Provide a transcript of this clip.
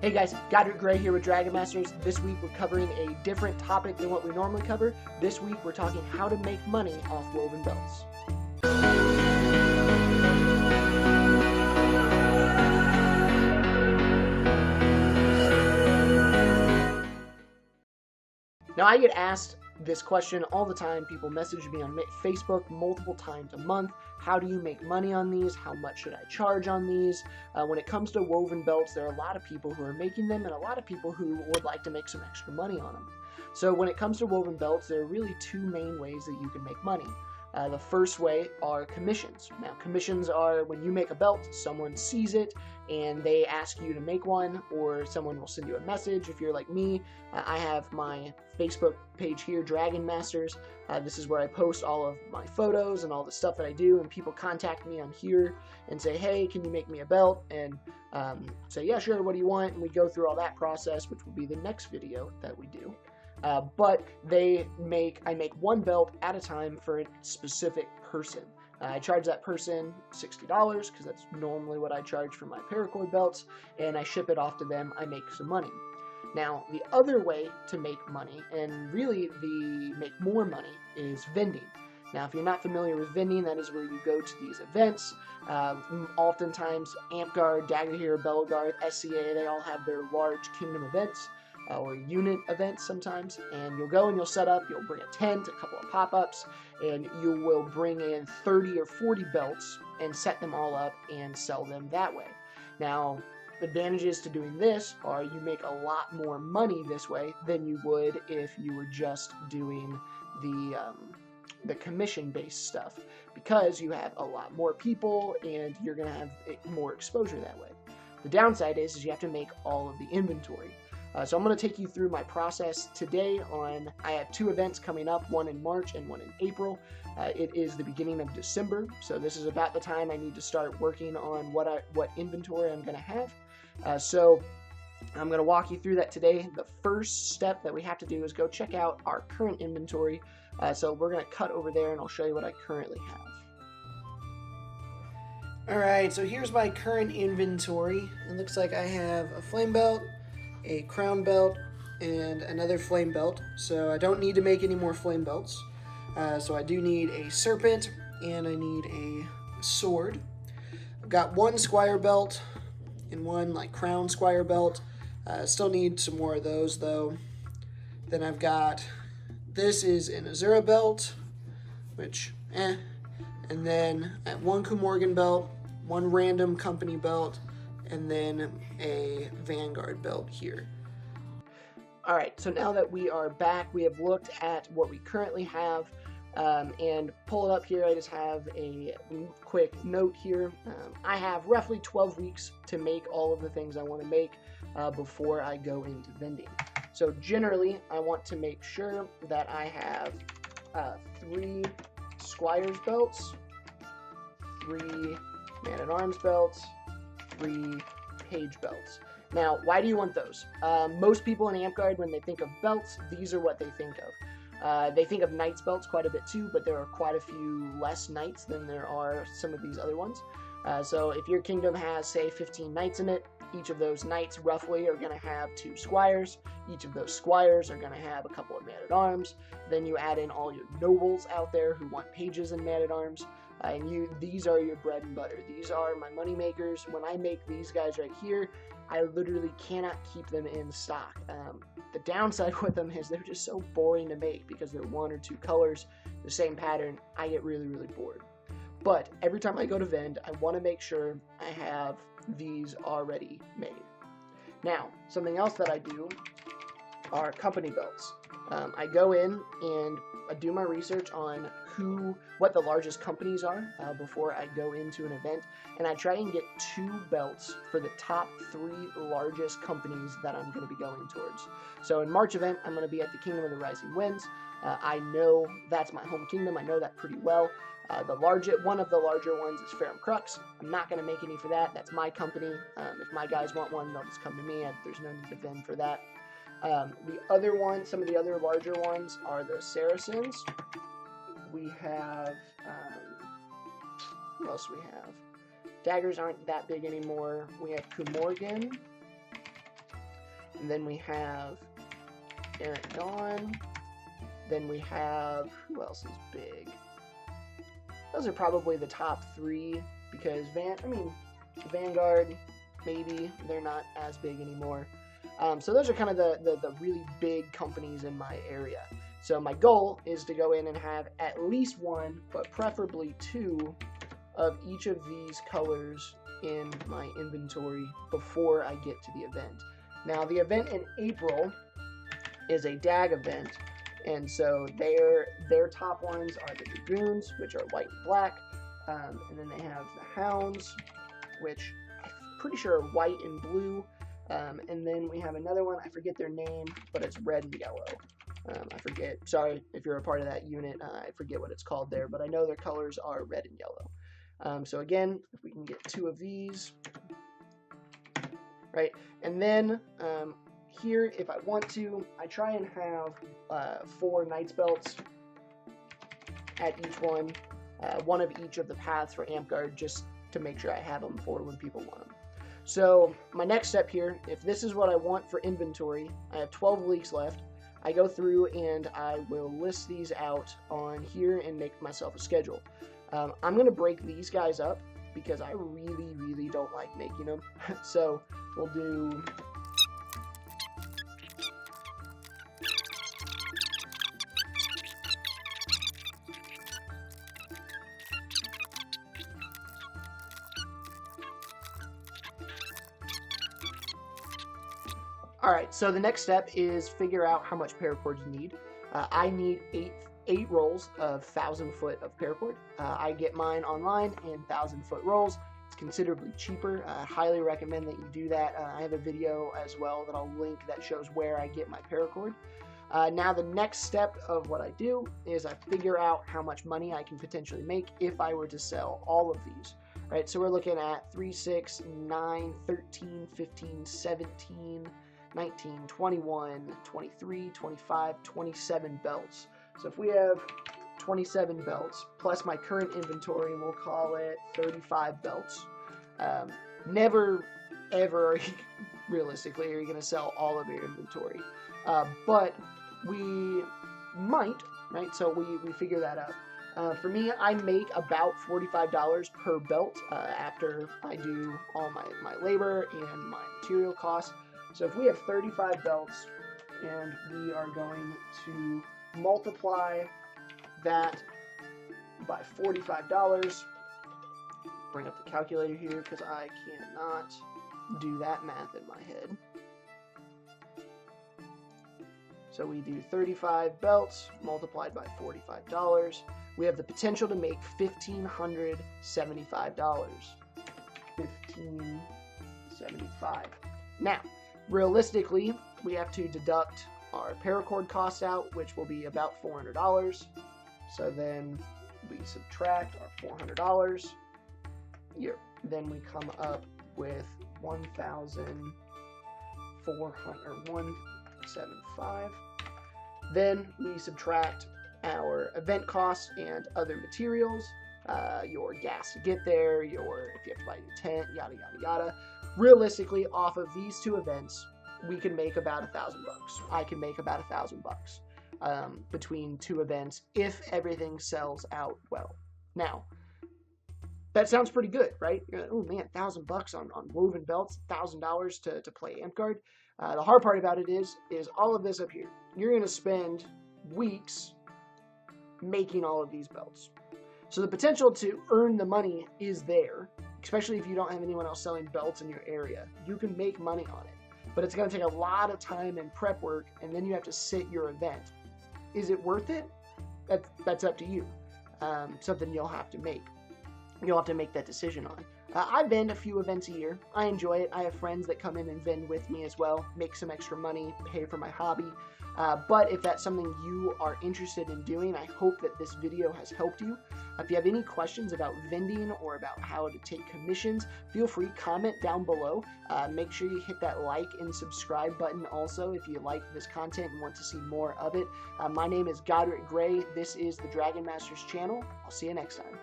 Hey guys, Godric Gray here with Dragon Masters. This week we're covering a different topic than what we normally cover. This week we're talking how to make money off woven belts. Now I get asked this question all the time. People message me on Facebook multiple times a month. How do you make money on these? How much should I charge on these? When it comes to woven belts, there are a lot of people who are making them and a lot of people who would like to make some extra money on them. So when it comes to woven belts, there are really two main ways that you can make money. The first way are commissions. Now, commissions are when you make a belt, someone sees it and they ask you to make one, or someone will send you a message. If you're like me, I have my Facebook page here, Dragon Masters. This is where I post all of my photos and all the stuff that I do, and people contact me on here and say, hey, can you make me a belt? And say, yeah, sure, what do you want? And we go through all that process, which will be the next video that we do. But I make one belt at a time for a specific person. I charge that person $60 because that's normally what I charge for my paracord belts, and I ship it off to them. I make some money. Now, the other way to make money, and really make more money, is vending. Now, if you're not familiar with vending, that is where you go to these events. Oftentimes, Amtgard, Dagorhir, Belegarth, SCA, they all have their large kingdom events. Or unit events sometimes, and you'll go and you'll set up, you'll bring a tent, a couple of pop-ups, and you will bring in 30 or 40 belts and set them all up and sell them that way. Now, advantages to doing this are you make a lot more money this way than you would if you were just doing the commission-based stuff, because you have a lot more people and you're going to have more exposure that way. The downside is you have to make all of the inventory. So I'm going to take you through my process today. I have two events coming up, one in March and one in April. It is the beginning of December, so this is about the time I need to start working on what inventory I'm going to have. So I'm going to walk you through that today. The first step that we have to do is go check out our current inventory. So we're going to cut over there and I'll show you what I currently have. Alright, so here's my current inventory. It looks like I have a flame belt, a crown belt, and another flame belt. So I don't need to make any more flame belts. So I do need a serpent and I need a sword. I've got one squire belt and one crown squire belt. Still need some more of those though. Then I've got, this is an Azura belt, which and then I have one Kumorgan belt, one random company belt, and then a Vanguard belt here. Alright, so now that we are back, we have looked at what we currently have, and pull it up here. I just have a quick note here. I have roughly 12 weeks to make all of the things I want to make before I go into vending. So generally, I want to make sure that I have 3 Squire's belts, 3 Man-at-Arms belts, 3 page belts. Now, why do you want those? Most people in Amtgard, when they think of belts, these are what they think of. They think of knights belts quite a bit too, but there are quite a few less knights than there are some of these other ones. So if your kingdom has, say, 15 knights in it, each of those knights roughly are going to have 2 squires. Each of those squires are going to have a couple of man-at-arms. Then you add in all your nobles out there who want pages and man-at-arms. And these are your bread and butter. These are my money makers. When I make these guys right here, I literally cannot keep them in stock. The downside with them is they're just so boring to make because they're 1 or 2 colors, the same pattern. I get really, really bored. But every time I go to vend, I want to make sure I have these already made. Now, something else that I do are company belts. I go in and I do my research on what the largest companies are before I go into an event, and I try and get 2 belts for the top 3 largest companies that I'm going to be going towards. So in March event, I'm going to be at the Kingdom of the Rising Winds. I know that's my home kingdom. I know that pretty well. One of the larger ones is Ferrum Crux. I'm not going to make any for that. That's my company. If my guys want one, they'll just come to me. There's no need to vend for that. Some of the other larger ones are the Saracens. We have, who else do we have? Daggers aren't that big anymore. We have Kumorgan. And then we have Errant Dawn. Then we have, who else is big? Those are probably the top 3 because Vanguard, maybe, they're not as big anymore. So those are kind of the really big companies in my area. So my goal is to go in and have at least 1, but preferably 2 of each of these colors in my inventory before I get to the event. Now the event in April is a DAG event, and so their top ones are the Dragoons, which are white and black, and then they have the Hounds, which I'm pretty sure are white and blue, and then we have another one, I forget their name, but it's red and yellow. I forget, sorry if you're a part of that unit, I forget what it's called there, but I know their colors are red and yellow. So again, if we can get 2 of these, right, and then here, if I want to, I try and have 4 Knight's Belts at each one of each of the paths for Amtgard, just to make sure I have them for when people want them. So my next step here, if this is what I want for inventory, I have 12 leaks left. I go through and I will list these out on here and make myself a schedule. I'm going to break these guys up because I really don't like making them. So we'll do... Alright, so the next step is figure out how much paracord you need. I need 8 rolls of 1,000 foot of paracord. I get mine online in 1,000-foot rolls. It's considerably cheaper. I highly recommend that you do that. I have a video as well that I'll link that shows where I get my paracord. Now the next step of what I do is I figure out how much money I can potentially make if I were to sell all of these. Right, so we're looking at 3, 6, 9, 13, 15, 17, 19, 21, 23, 25, 27 belts. So if we have 27 belts, plus my current inventory, we'll call it 35 belts. Never, ever, realistically, are you going to sell all of your inventory. But we might, right? So we figure that out. For me, I make about $45 per belt after I do all my labor and my material costs. So if we have 35 belts and we are going to multiply that by $45, bring up the calculator here because I cannot do that math in my head. So we do 35 belts multiplied by $45. We have the potential to make $1,575. $1,575. Now, realistically, we have to deduct our paracord cost out, which will be about $400. So then we subtract our $400 here. Then we come up with 1,175. Then we subtract our event costs and other materials, your gas to get there, if you have to buy your tent, yada yada yada. Realistically, off of these 2 events, we can make about $1,000. I can make about $1,000 between 2 events if everything sells out well. Now, that sounds pretty good, right? You're like, oh man, $1,000 on woven belts, $1,000 to play Amtgard. The hard part about it is all of this up here. You're going to spend weeks making all of these belts. So the potential to earn the money is there, especially if you don't have anyone else selling belts in your area. You can make money on it, but it's going to take a lot of time and prep work, and then you have to sit your event. Is it worth it? That's up to you. Something you'll have to make. You'll have to make that decision on. I vend a few events a year. I enjoy it. I have friends that come in and vend with me as well, make some extra money, pay for my hobby. But if that's something you are interested in doing, I hope that this video has helped you. If you have any questions about vending or about how to take commissions, feel free, comment down below. Make sure you hit that like and subscribe button also if you like this content and want to see more of it. My name is Godric Gray. This is the Dragon Masters channel. I'll see you next time.